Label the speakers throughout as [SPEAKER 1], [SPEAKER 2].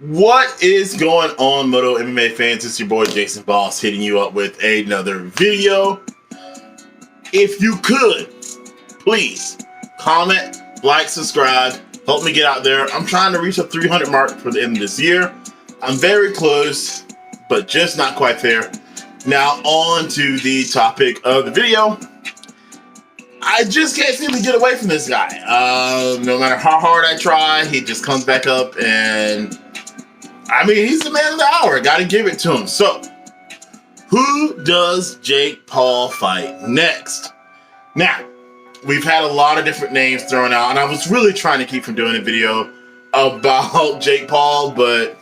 [SPEAKER 1] What is going on, Moto MMA fans? It's your boy Jason Boss hitting you up with another video. If you could, please comment, like, subscribe, help me get out there. I'm trying to reach a 300 mark for the end of this year. I'm very close, but just not quite there. Now on to the topic of the video. I just can't seem to get away from this guy. No matter how hard I try, he just comes back up, and I mean, he's the man of the hour. Gotta give it to him. So, who does Jake Paul fight next? Now, we've had a lot of different names thrown out, and I was really trying to keep from doing a video about Jake Paul, but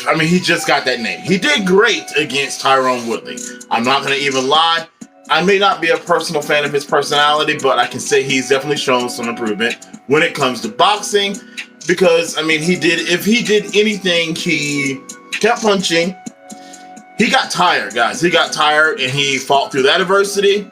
[SPEAKER 1] I mean, he just got that name. He did great against Tyron Woodley. I'm not gonna even lie. I may not be a personal fan of his personality, but I can say he's definitely shown some improvement when it comes to boxing. Because, I mean, if he did anything, he kept punching. He got tired, guys. He got tired, and he fought through that adversity.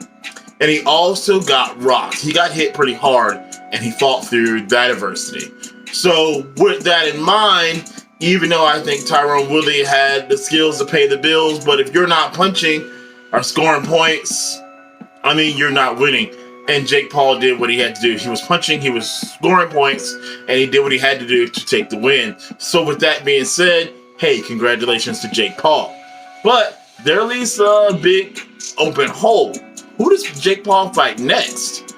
[SPEAKER 1] And he also got rocked. He got hit pretty hard, and he fought through that adversity. So, with that in mind, even though I think Tyron Woodley had the skills to pay the bills, but if you're not punching or scoring points, I mean, you're not winning. And Jake Paul did what he had to do. He was punching, he was scoring points, and he did what he had to do to take the win. So with that being said, hey, congratulations to Jake Paul. But there leaves a big open hole. Who does Jake Paul fight next?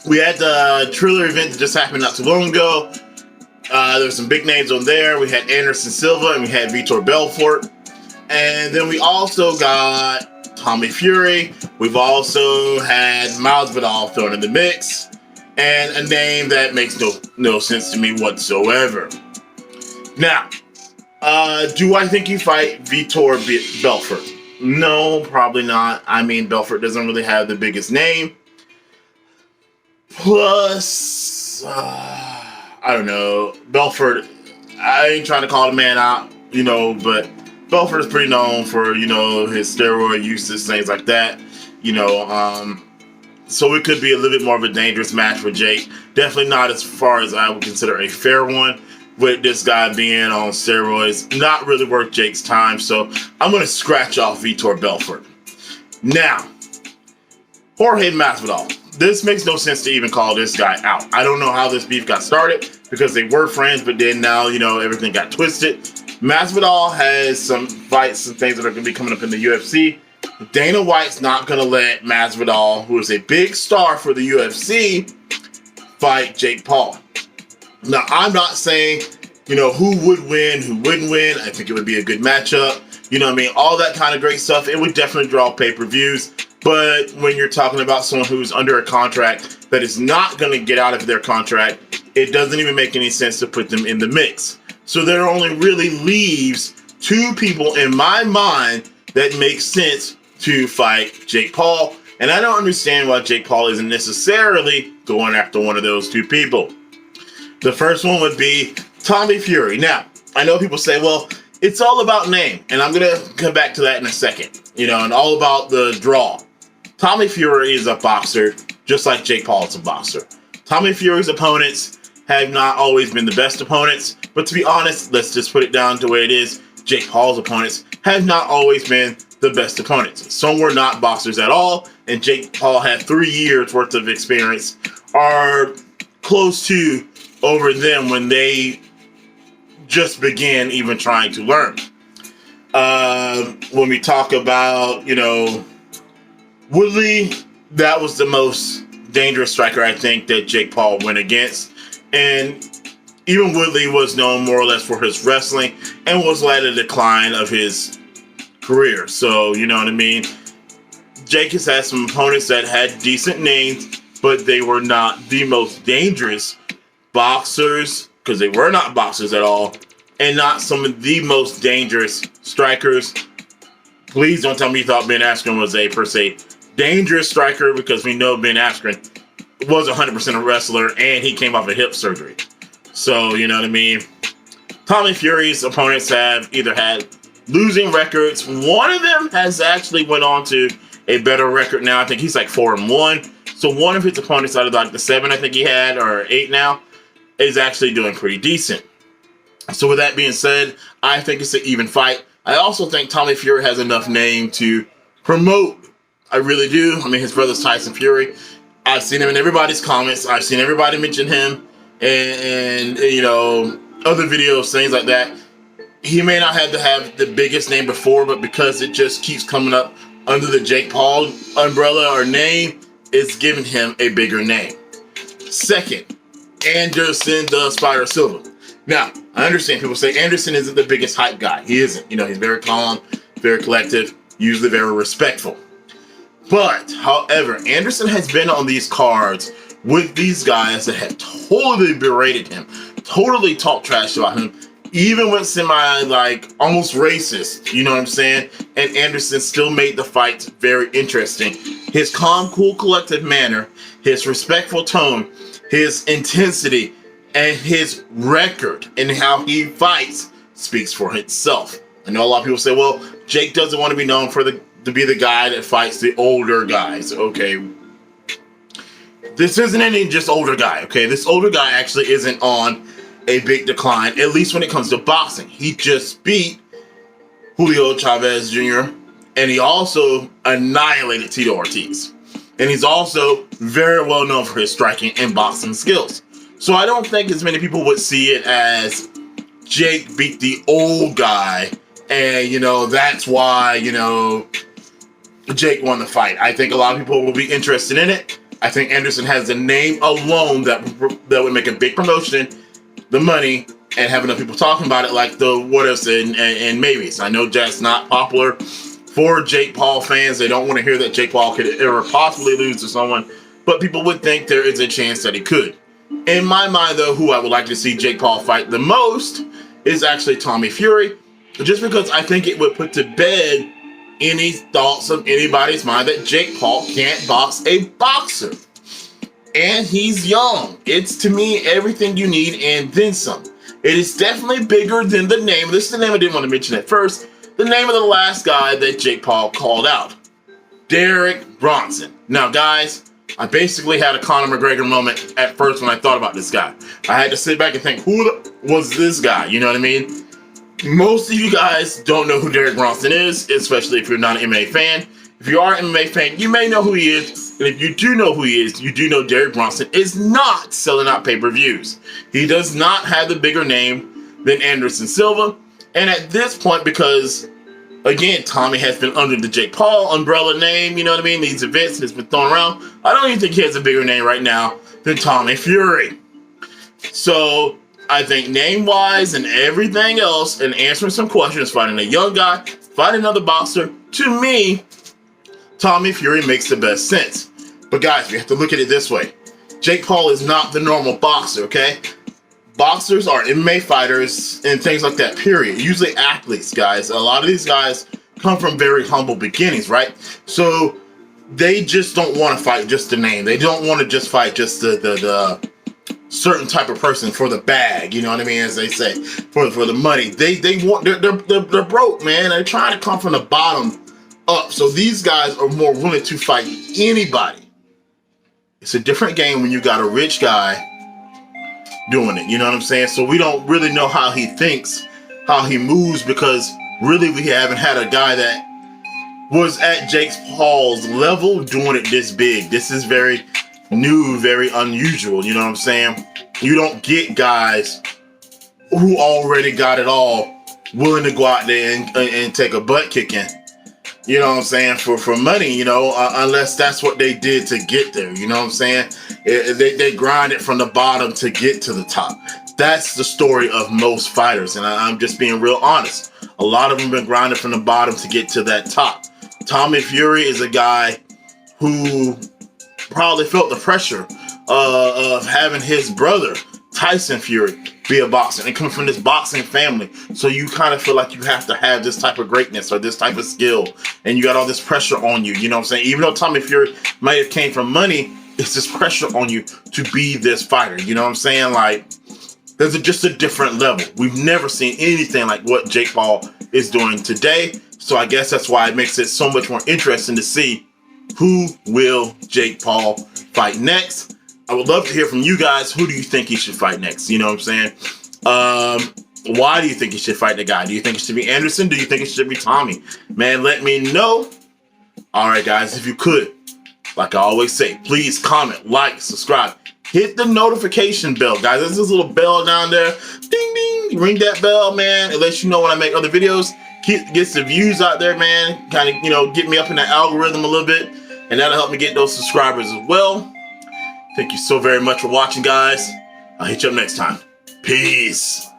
[SPEAKER 1] We had the Triller event that just happened not too long ago. There were some big names on there. We had Anderson Silva and we had Vitor Belfort. And then we also got Tommy Fury. We've also had Masvidal thrown in the mix, and a name that makes no sense to me whatsoever. Now, do I think you fight Vitor Belfort? No, probably not. I mean, Belfort doesn't really have the biggest name. Plus, I don't know. Belfort, I ain't trying to call the man out, but Belfort is pretty known for, his steroid uses, things like that, so it could be a little bit more of a dangerous match for Jake. Definitely not as far as I would consider a fair one, with this guy being on steroids. Not really worth Jake's time, so I'm going to scratch off Vitor Belfort. Now, Jorge Masvidal. This makes no sense to even call this guy out. I don't know how this beef got started, because they were friends, but then now, everything got twisted. Masvidal has some fights, some things that are going to be coming up in the UFC. Dana White's not going to let Masvidal, who is a big star for the UFC, fight Jake Paul. Now, I'm not saying, who would win, who wouldn't win. I think it would be a good matchup. All that kind of great stuff. It would definitely draw pay-per-views. But when you're talking about someone who's under a contract that is not going to get out of their contract, it doesn't even make any sense to put them in the mix. So there only really leaves two people in my mind that make sense to fight Jake Paul. And I don't understand why Jake Paul isn't necessarily going after one of those two people. The first one would be Tommy Fury. Now, I know people say, well, it's all about name. And I'm going to come back to that in a second. And all about the draw. Tommy Fury is a boxer, just like Jake Paul is a boxer. Tommy Fury's opponents have not always been the best opponents. But to be honest, let's just put it down to where it is. Jake Paul's opponents have not always been the best opponents. Some were not boxers at all, and Jake Paul had 3 years worth of experience, or close to, over them when they just began even trying to learn. When we talk about, Woodley, that was the most dangerous striker I think that Jake Paul went against. And even Woodley was known more or less for his wrestling and was at a decline of his career. So, you know what I mean? Jake has had some opponents that had decent names, but they were not the most dangerous boxers, because they were not boxers at all, and not some of the most dangerous strikers. Please don't tell me you thought Ben Askren was a, per se, dangerous striker, because we know Ben Askren was 100% a wrestler, and he came off a hip surgery. So, you know what I mean? Tommy Fury's opponents have either had losing records. One of them has actually went on to a better record now. I think he's like 4-1. So one of his opponents out of like the 7 I think he had, or 8 now, is actually doing pretty decent. So with that being said, I think it's an even fight. I also think Tommy Fury has enough name to promote. I really do. I mean, his brother's Tyson Fury. I've seen him in everybody's comments. I've seen everybody mention him and you know, other videos, things like that. He may not have to have the biggest name before, but because it just keeps coming up under the Jake Paul umbrella or name, it's giving him a bigger name. Second, Anderson the Spider Silva. Now, I understand people say Anderson isn't the biggest hype guy. He isn't. You know, he's very calm, very collective, usually very respectful. But, however, Anderson has been on these cards with these guys that have totally berated him, totally talked trash about him, even went semi, like, almost racist, you know what I'm saying? And Anderson still made the fights very interesting. His calm, cool, collective manner, his respectful tone, his intensity, and his record and how he fights speaks for itself. I know a lot of people say, well, Jake doesn't want to be known for to be the guy that fights the older guys. Okay, this isn't any just older guy, okay? This older guy actually isn't on a big decline, at least when it comes to boxing. He just beat Julio Chavez Jr., and he also annihilated Tito Ortiz. And he's also very well known for his striking and boxing skills. So I don't think as many people would see it as Jake beat the old guy, and, you know, that's why, you know, Jake won the fight. I think a lot of people will be interested in it. I think Anderson has the name alone that would make a big promotion, the money, and have enough people talking about it, like the what ifs and maybes. I know that's not popular for Jake Paul fans. They don't want to hear that Jake Paul could ever possibly lose to someone, but people would think there is a chance that he could. In my mind, though, who I would like to see Jake Paul fight the most is actually Tommy Fury, just because I think it would put to bed any thoughts of anybody's mind that Jake Paul can't box a boxer. And he's young. It's, to me, everything you need and then some. It is definitely bigger than the name. This is the name I didn't want to mention at first. The name of the last guy that Jake Paul called out. Derek Bronson. Now, guys, I basically had a Conor McGregor moment at first when I thought about this guy. I had to sit back and think, who was this guy? You know what I mean? Most of you guys don't know who Derek Bronson is, especially if you're not an MMA fan. If you are an MMA fan, you may know who he is. And if you do know who he is, you do know Derek Bronson is not selling out pay-per-views. He does not have the bigger name than Anderson Silva. And at this point, because, again, Tommy has been under the Jake Paul umbrella name, you know what I mean? These events has been thrown around. I don't even think he has a bigger name right now than Tommy Fury. So I think name-wise and everything else, and answering some questions, fighting a young guy, fighting another boxer, to me, Tommy Fury makes the best sense. But guys, we have to look at it this way. Jake Paul is not the normal boxer, okay? Boxers are MMA fighters and things like that, period. Usually athletes, guys. A lot of these guys come from very humble beginnings, right? So they just don't want to fight just the name. They don't want to just fight just the certain type of person for the bag, you know what I mean, as they say, for the money. They're broke, man. They're trying to come from the bottom up. So these guys are more willing to fight anybody. It's a different game when you got a rich guy doing it, you know what I'm saying? So we don't really know how he thinks, how he moves, because really we haven't had a guy that was at Jake Paul's level doing it this big. This is very new, very unusual, you know what I'm saying? You don't get guys who already got it all willing to go out there and take a butt kicking, you know what I'm saying, for money, you know, unless that's what they did to get there, you know what I'm saying? They grind it from the bottom to get to the top. That's the story of most fighters, and I'm just being real honest. A lot of them have been grinding from the bottom to get to that top. Tommy Fury is a guy who probably felt the pressure of having his brother, Tyson Fury, be a boxer and come from this boxing family. So you kind of feel like you have to have this type of greatness or this type of skill, and you got all this pressure on you, you know what I'm saying? Even though Tommy Fury might have came from money, it's this pressure on you to be this fighter, you know what I'm saying? Like, there's just a different level. We've never seen anything like what Jake Paul is doing today. So I guess that's why it makes it so much more interesting to see who will Jake Paul fight next. I would love to hear from you guys. Who do you think he should fight next? You know what I'm saying? Why do you think he should fight the guy? Do you think it should be Anderson? Do you think it should be Tommy? Man, let me know. All right, guys, if you could, like I always say, please comment, like, subscribe. Hit the notification bell, guys. There's this little bell down there. Ding, ding. Ring that bell, man. It lets you know when I make other videos. Gets the views out there, man. Kind of, you know, get me up in the algorithm a little bit. And that'll help me get those subscribers as well. Thank you so very much for watching, guys. I'll hit you up next time. Peace.